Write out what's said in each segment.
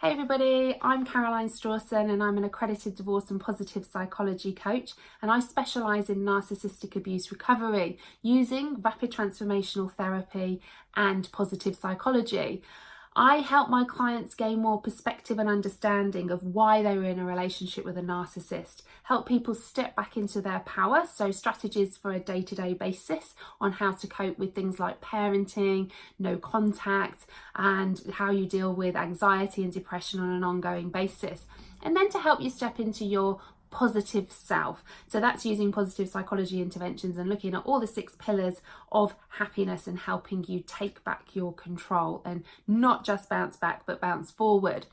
Hey everybody, I'm Caroline Strawson and I'm an accredited divorce and positive psychology coach, and I specialise in narcissistic abuse recovery using rapid transformational therapy and positive psychology. I help my clients gain more perspective and understanding of why they were in a relationship with a narcissist, help people step back into their power, so strategies for a day-to-day basis on how to cope with things like parenting, no contact, and how you deal with anxiety and depression on an ongoing basis. And then to help you step into your positive self. So that's using positive psychology interventions and looking at all the 6 pillars of happiness and helping you take back your control and not just bounce back but bounce forward.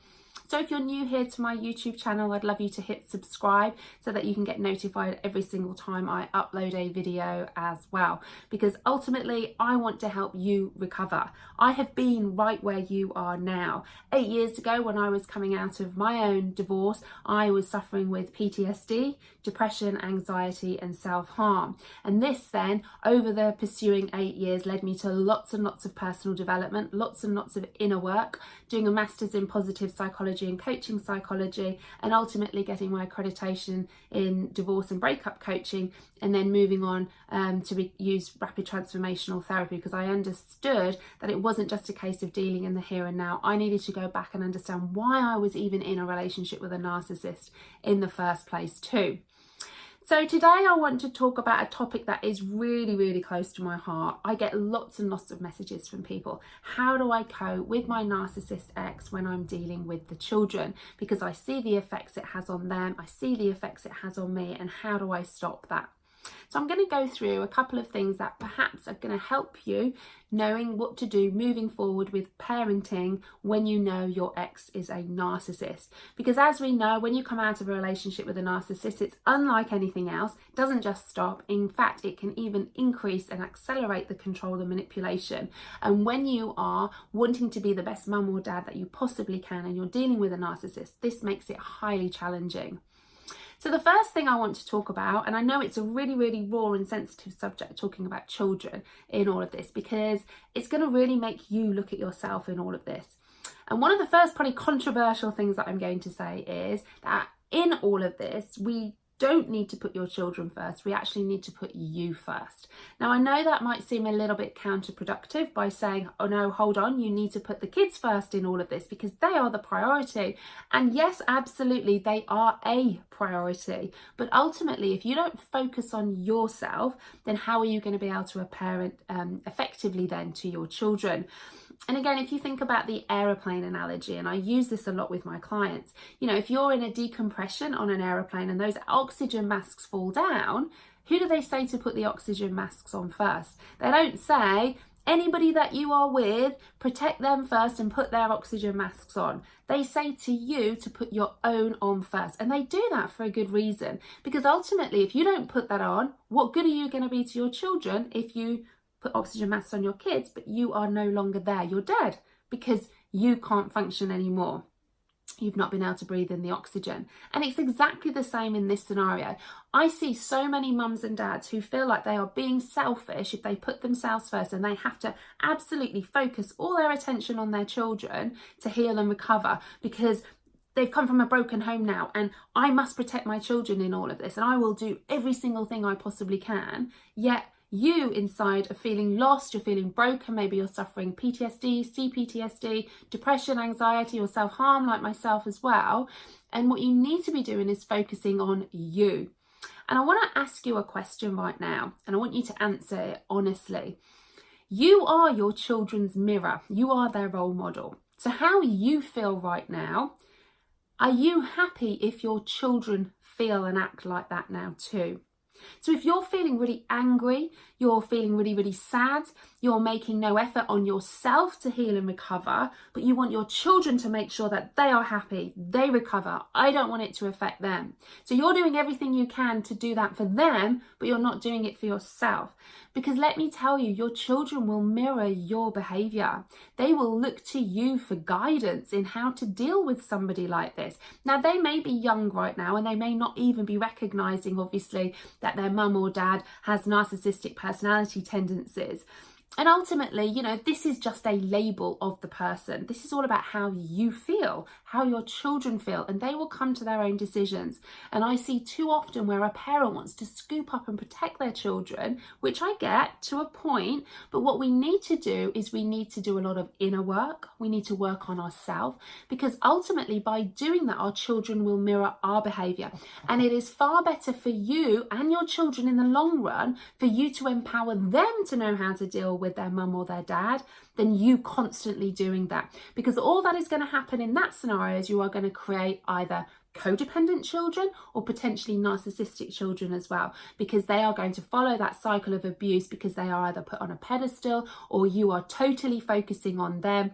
So if you're new here to my YouTube channel, I'd love you to hit subscribe so that you can get notified every single time I upload a video as well, because ultimately I want to help you recover. I have been right where you are now. 8 years ago, when I was coming out of my own divorce, I was suffering with PTSD, depression, anxiety and self-harm. And this then, over the pursuing 8 years, led me to lots and lots of personal development, lots and lots of inner work, doing a master's in positive psychology and coaching psychology, and ultimately getting my accreditation in divorce and breakup coaching, and then moving on to use rapid transformational therapy, because I understood that it wasn't just a case of dealing in the here and now. I needed to go back and understand why I was even in a relationship with a narcissist in the first place too. So today I want to talk about a topic that is really, really close to my heart. I get lots and lots of messages from people. How do I cope with my narcissist ex when I'm dealing with the children? Because I see the effects it has on them, I see the effects it has on me, and how do I stop that? So I'm going to go through a couple of things that perhaps are going to help you knowing what to do moving forward with parenting when you know your ex is a narcissist. Because as we know, when you come out of a relationship with a narcissist, it's unlike anything else. It doesn't just stop. In fact, it can even increase and accelerate the control and manipulation. And when you are wanting to be the best mum or dad that you possibly can and you're dealing with a narcissist, this makes it highly challenging. So the first thing I want to talk about, and I know it's a really, really raw and sensitive subject talking about children in all of this, because it's going to really make you look at yourself in all of this. And one of the first probably controversial things that I'm going to say is that in all of this, we don't need to put your children first. We actually need to put you first. Now, I know that might seem a little bit counterproductive by saying, oh no, hold on, you need to put the kids first in all of this because they are the priority. And yes, absolutely, they are a priority. But ultimately, if you don't focus on yourself, then how are you going to be able to parent effectively then to your children? And again, if you think about the aeroplane analogy, and I use this a lot with my clients, you know, if you're in a decompression on an aeroplane and those oxygen masks fall down, who do they say to put the oxygen masks on first? They don't say, anybody that you are with, protect them first and put their oxygen masks on. They say to you to put your own on first. And they do that for a good reason, because ultimately, if you don't put that on, what good are you going to be to your children if you put oxygen masks on your kids, but you are no longer there? You're dead because you can't function anymore. You've not been able to breathe in the oxygen. And it's exactly the same in this scenario. I see so many mums and dads who feel like they are being selfish if they put themselves first, and they have to absolutely focus all their attention on their children to heal and recover, because they've come from a broken home now and I must protect my children in all of this and I will do every single thing I possibly can. Yet you inside are feeling lost, you're feeling broken, maybe you're suffering PTSD, CPTSD, depression, anxiety or self-harm like myself as well. And what you need to be doing is focusing on you. And I want to ask you a question right now, and I want you to answer it honestly. You are your children's mirror. You are their role model. So how you feel right now, are you happy if your children feel and act like that now too? So if you're feeling really angry, you're feeling really, really sad, you're making no effort on yourself to heal and recover, but you want your children to make sure that they are happy, they recover, I don't want it to affect them. So you're doing everything you can to do that for them, but you're not doing it for yourself. Because let me tell you, your children will mirror your behaviour. They will look to you for guidance in how to deal with somebody like this. Now, they may be young right now and they may not even be recognising, obviously, that their mum or dad has narcissistic personality tendencies. And ultimately, you know, this is just a label of the person. This is all about how you feel, how your children feel, and they will come to their own decisions. And I see too often where a parent wants to scoop up and protect their children, which I get to a point, but what we need to do is we need to do a lot of inner work. We need to work on ourselves, because ultimately by doing that, our children will mirror our behavior. And it is far better for you and your children in the long run for you to empower them to know how to deal with their mum or their dad than you constantly doing that. Because all that is going to happen in that scenario is you are going to create either codependent children or potentially narcissistic children as well, because they are going to follow that cycle of abuse, because they are either put on a pedestal or you are totally focusing on them.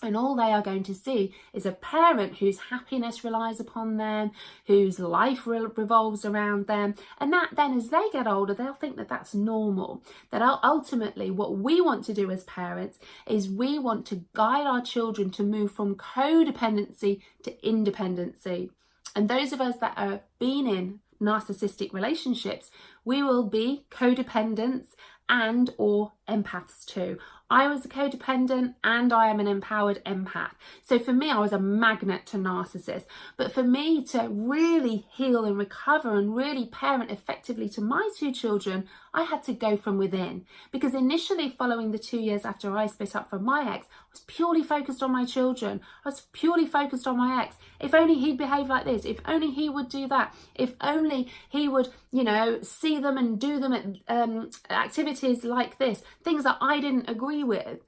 And all they are going to see is a parent whose happiness relies upon them, whose life revolves around them. And that then as they get older, they'll think that that's normal. That ultimately what we want to do as parents is we want to guide our children to move from codependency to independency. And those of us that have been in narcissistic relationships, we will be codependents and or empaths too. I was a codependent and I am an empowered empath. So for me, I was a magnet to narcissists. But for me to really heal and recover and really parent effectively to my two children, I had to go from within. Because initially, following the 2 years after I split up from my ex, I was purely focused on my children. I was purely focused on my ex. If only he'd behave like this. If only he would do that. If only he would, you know, see them and do them at activities like this. Things that I didn't agree with.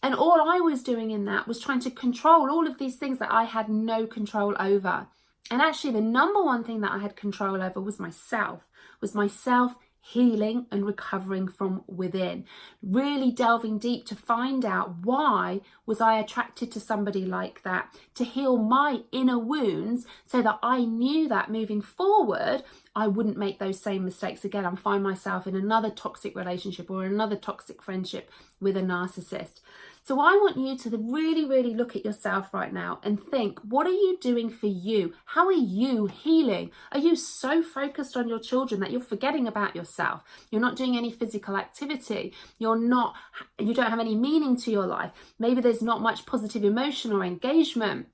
And all I was doing in that was trying to control all of these things that I had no control over. And actually the number one thing that I had control over was myself healing and recovering from within, really delving deep to find out why was I attracted to somebody like that, to heal my inner wounds so that I knew that moving forward I wouldn't make those same mistakes again and find myself in another toxic relationship or another toxic friendship with a narcissist. So I want you to really, really look at yourself right now and think, what are you doing for you? How are you healing? Are you so focused on your children that you're forgetting about yourself? You're not doing any physical activity. You don't have any meaning to your life. Maybe there's not much positive emotion or engagement.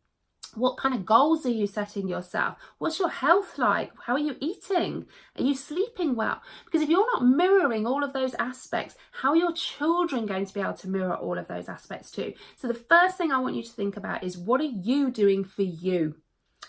What kind of goals are you setting yourself? What's your health like? How are you eating? Are you sleeping well? Because if you're not mirroring all of those aspects, how are your children going to be able to mirror all of those aspects too? So the first thing I want you to think about is, what are you doing for you?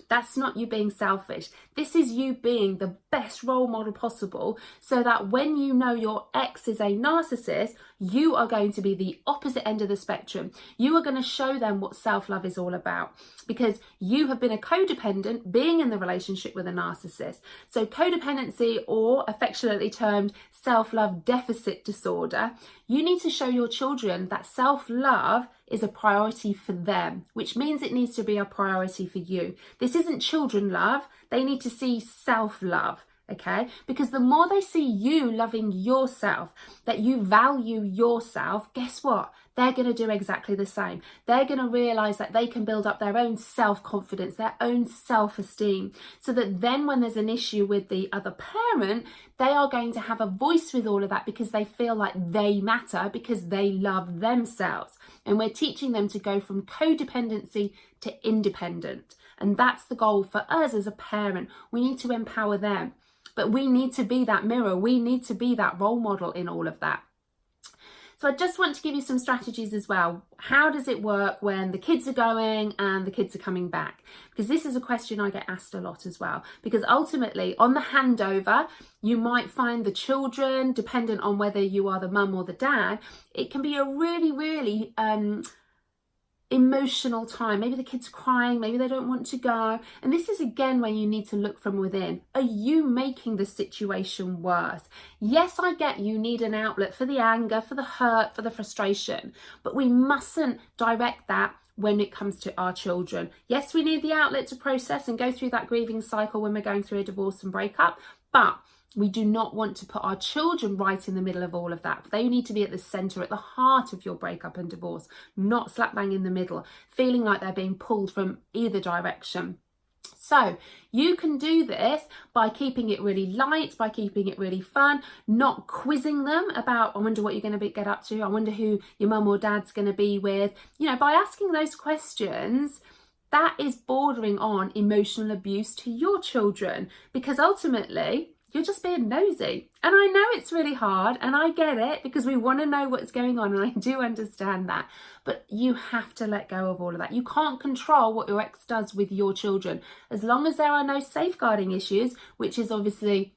That's not you being selfish. This is you being the best role model possible, so that when you know your ex is a narcissist, you are going to be the opposite end of the spectrum. You are going to show them what self-love is all about, because you have been a codependent being in the relationship with a narcissist. So codependency, or affectionately termed self-love deficit disorder, you need to show your children that self-love is a priority for them, which means it needs to be a priority for you. This isn't children love. They need to see self-love, okay? Because the more they see you loving yourself, that you value yourself, guess what? They're going to do exactly the same. They're going to realize that they can build up their own self-confidence, their own self-esteem, so that then when there's an issue with the other parent, they are going to have a voice with all of that, because they feel like they matter, because they love themselves. And we're teaching them to go from codependency to independent. And that's the goal for us as a parent. We need to empower them, but we need to be that mirror. We need to be that role model in all of that. So I just want to give you some strategies as well. How does it work when the kids are going and the kids are coming back? Because this is a question I get asked a lot as well. Because ultimately on the handover, you might find the children, dependent on whether you are the mum or the dad, it can be a really, really emotional time. Maybe the kids are crying, maybe they don't want to go. And this is again when you need to look from within. Are you making the situation worse? Yes, I get you need an outlet for the anger, for the hurt, for the frustration, but we mustn't direct that when it comes to our children. Yes, we need the outlet to process and go through that grieving cycle when we're going through a divorce and breakup, but we do not want to put our children right in the middle of all of that. They need to be at the centre, at the heart of your breakup and divorce, not slap bang in the middle, feeling like they're being pulled from either direction. So you can do this by keeping it really light, by keeping it really fun, not quizzing them about, I wonder what you're going to get up to, I wonder who your mum or dad's going to be with. You know, by asking those questions, that is bordering on emotional abuse to your children, because ultimately you're just being nosy. And I know it's really hard, and I get it, because we want to know what's going on, and I do understand that. But you have to let go of all of that. You can't control what your ex does with your children. As long as there are no safeguarding issues, which is obviously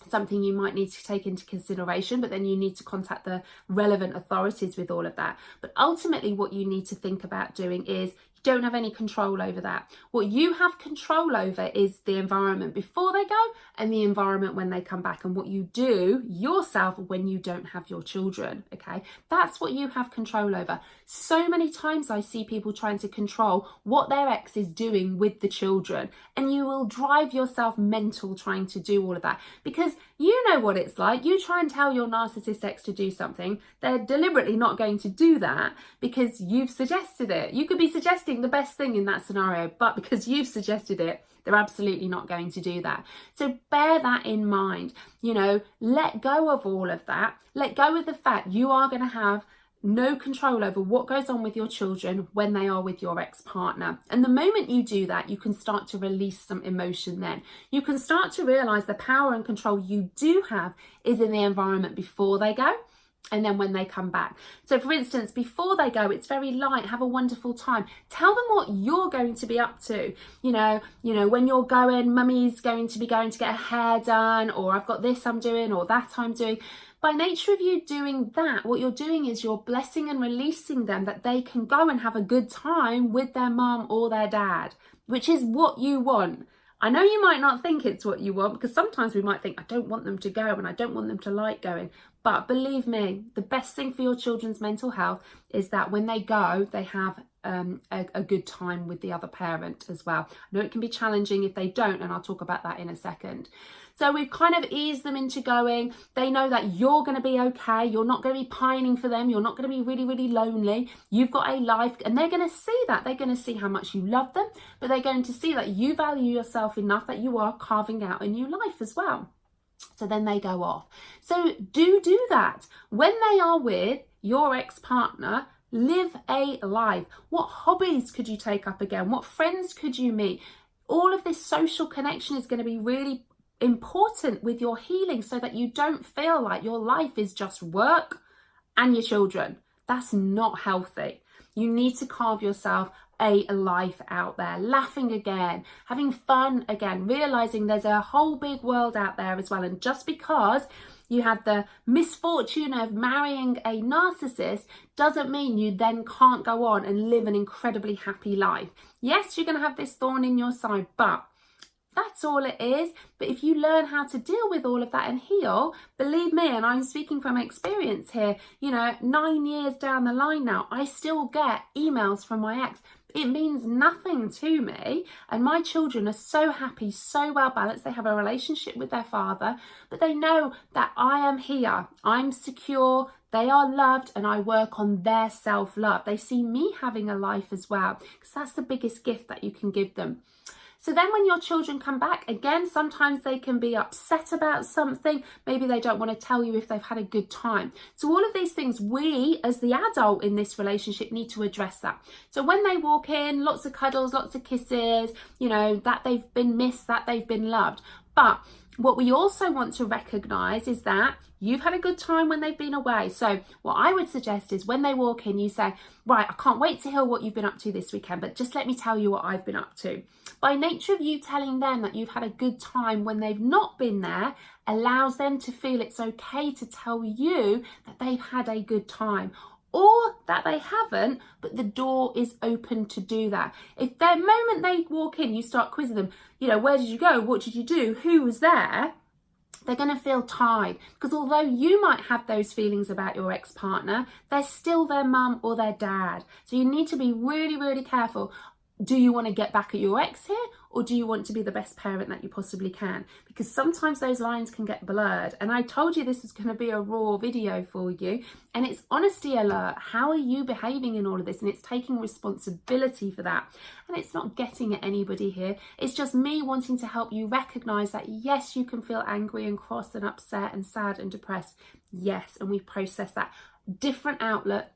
something you might need to take into consideration, but then you need to contact the relevant authorities with all of that. But ultimately what you need to think about doing is, don't have any control over that. What you have control over is the environment before they go and the environment when they come back, and what you do yourself when you don't have your children, okay? That's what you have control over. So many times I see people trying to control what their ex is doing with the children, and you will drive yourself mental trying to do all of that, because you know what it's like. You try and tell your narcissist ex to do something, they're deliberately not going to do that because you've suggested it. You could be suggesting the best thing in that scenario, but because you've suggested it, they're absolutely not going to do that. So bear that in mind. You know, let go of all of that. Let go of the fact you are going to have no control over what goes on with your children when they are with your ex-partner. And the moment you do that, you can start to release some emotion then. You can start to realize the power and control you do have is in the environment before they go, and then when they come back. So for instance, before they go, it's very light, have a wonderful time. Tell them what you're going to be up to. You know, when you're going, mummy's going to be going to get her hair done, or I've got this I'm doing, or that I'm doing. By nature of you doing that, what you're doing is you're blessing and releasing them that they can go and have a good time with their mum or their dad, which is what you want. I know you might not think it's what you want, because sometimes we might think, I don't want them to go and I don't want them to like going. But believe me, the best thing for your children's mental health is that when they go, they have a good time with the other parent as well. I know it can be challenging if they don't, and I'll talk about that in a second. So we've kind of eased them into going. They know that you're going to be okay. You're not going to be pining for them. You're not going to be really, really lonely. You've got a life, and they're going to see that. They're going to see how much you love them, but they're going to see that you value yourself enough that you are carving out a new life as well. So then they go off. So do that. When they are with your ex-partner, live a life. What hobbies could you take up again? What friends could you meet? All of this social connection is going to be really important with your healing, so that you don't feel like your life is just work and your children. That's not healthy. You need to carve yourself a life out there, laughing again, having fun again, realizing there's a whole big world out there as well. And just because you had the misfortune of marrying a narcissist doesn't mean you then can't go on and live an incredibly happy life. Yes, you're going to have this thorn in your side, but that's all it is. But if you learn how to deal with all of that and heal, believe me, and I'm speaking from experience here, 9 years down the line now, I still get emails from my ex. It means nothing to me, and my children are so happy, so well balanced. They have a relationship with their father, but they know that I am here, I'm secure, they are loved, and I work on their self-love. They see me having a life as well, because that's the biggest gift that you can give them. So then when your children come back, again, sometimes they can be upset about something. Maybe they don't want to tell you if they've had a good time. So all of these things, we as the adult in this relationship need to address that. So when they walk in, lots of cuddles, lots of kisses, that they've been missed, that they've been loved. But what we also want to recognise is that you've had a good time when they've been away. So what I would suggest is when they walk in, you say, right, I can't wait to hear what you've been up to this weekend, but just let me tell you what I've been up to. By nature of you telling them that you've had a good time when they've not been there, allows them to feel it's okay to tell you that they've had a good time, or that they haven't, but the door is open to do that. If the moment they walk in, you start quizzing them, where did you go? What did you do? Who was there? They're going to feel tied, because although you might have those feelings about your ex-partner, they're still their mum or their dad. So you need to be really, really careful. Do you want to get back at your ex here, or do you want to be the best parent that you possibly can? Because sometimes those lines can get blurred. And I told you this was going to be a raw video for you, and it's honesty alert. How are you behaving in all of this? And it's taking responsibility for that. And it's not getting at anybody here. It's just me wanting to help you recognize that yes, you can feel angry and cross and upset and sad and depressed. Yes, and we process that. Different outlet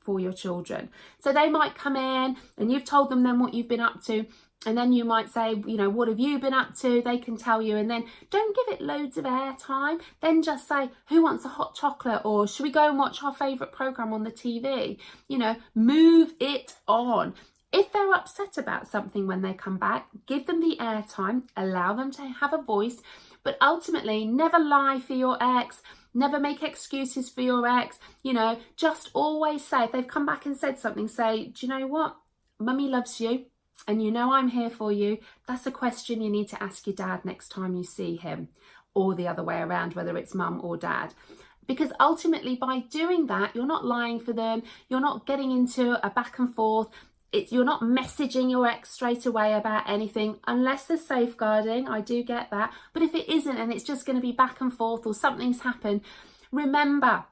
for your children. So they might come in and you've told them then what you've been up to, and then you might say, you know, what have you been up to? They can tell you, and then don't give it loads of airtime. Then just say, who wants a hot chocolate? Or should we go and watch our favourite programme on the TV? You know, move it on. If they're upset about something when they come back, give them the airtime, allow them to have a voice, but ultimately never lie for your ex. Never make excuses for your ex. You know, just always say, if they've come back and said something, say, do you know what? Mummy loves you and you know I'm here for you. That's a question you need to ask your dad next time you see him, or the other way around, whether it's mum or dad. Because ultimately by doing that, you're not lying for them. You're not getting into a back and forth. You're not messaging your ex straight away about anything, unless there's safeguarding. I do get that. But if it isn't, and it's just going to be back and forth, or something's happened, remember,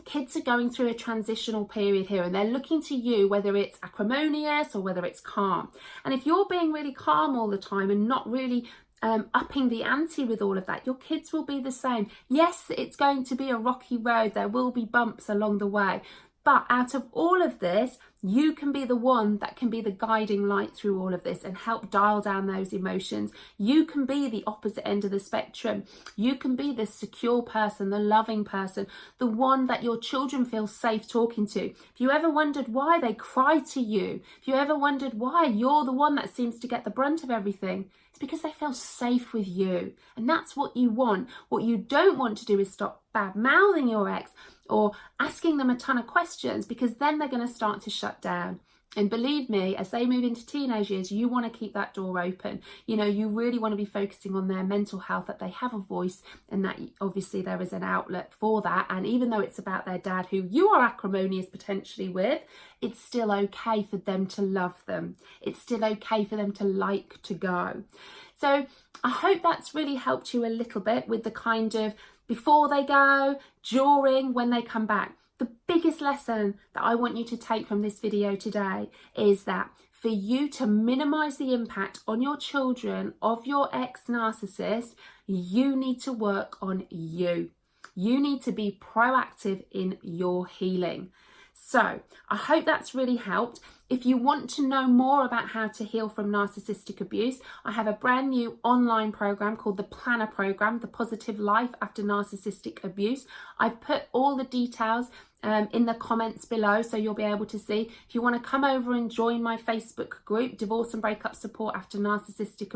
kids are going through a transitional period here, and they're looking to you, whether it's acrimonious or whether it's calm. And if you're being really calm all the time and not really upping the ante with all of that, your kids will be the same. Yes, it's going to be a rocky road. There will be bumps along the way. But out of all of this, you can be the one that can be the guiding light through all of this and help dial down those emotions. You can be the opposite end of the spectrum. You can be the secure person, the loving person, the one that your children feel safe talking to. If you ever wondered why they cry to you, if you ever wondered why you're the one that seems to get the brunt of everything, it's because they feel safe with you. And that's what you want. What you don't want to do is stop bad-mouthing your ex or asking them a ton of questions, because then they're going to start to shut down. And believe me, as they move into teenage years, you want to keep that door open. You know, you really want to be focusing on their mental health, that they have a voice, and that obviously there is an outlet for that. And even though it's about their dad, who you are acrimonious potentially with, it's still okay for them to love them. It's still okay for them to like to go. So I hope that's really helped you a little bit with the kind of before they go, during, when they come back. The biggest lesson that I want you to take from this video today is that for you to minimize the impact on your children of your ex-narcissist, you need to work on you. You need to be proactive in your healing. So I hope that's really helped. If you want to know more about how to heal from narcissistic abuse, I have a brand new online program called the Planner Program, The Positive Life After Narcissistic Abuse. I've put all the details in the comments below, so you'll be able to see. If you want to come over and join my Facebook group, Divorce and Breakup Support After Narcissistic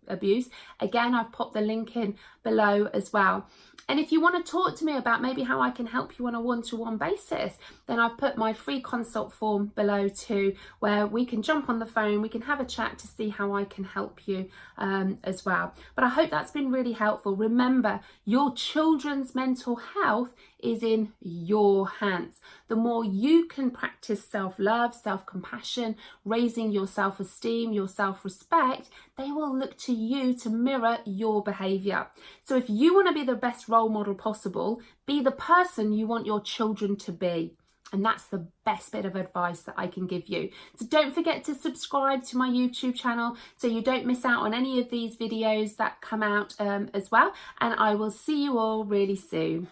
Abuse, again, I've popped the link in below as well. And if you want to talk to me about maybe how I can help you on a one-to-one basis, then I've put my free consult form below too, where we can jump on the phone, we can have a chat to see how I can help you as well. But I hope that's been really helpful. Remember, your children's mental health is in your hands. The more you can practice self-love, self-compassion, raising your self-esteem, your self-respect, they will look to you to mirror your behaviour. So if you want to be the best role model possible, be the person you want your children to be. And that's the best bit of advice that I can give you. So don't forget to subscribe to my YouTube channel so you don't miss out on any of these videos that come out as well. And I will see you all really soon.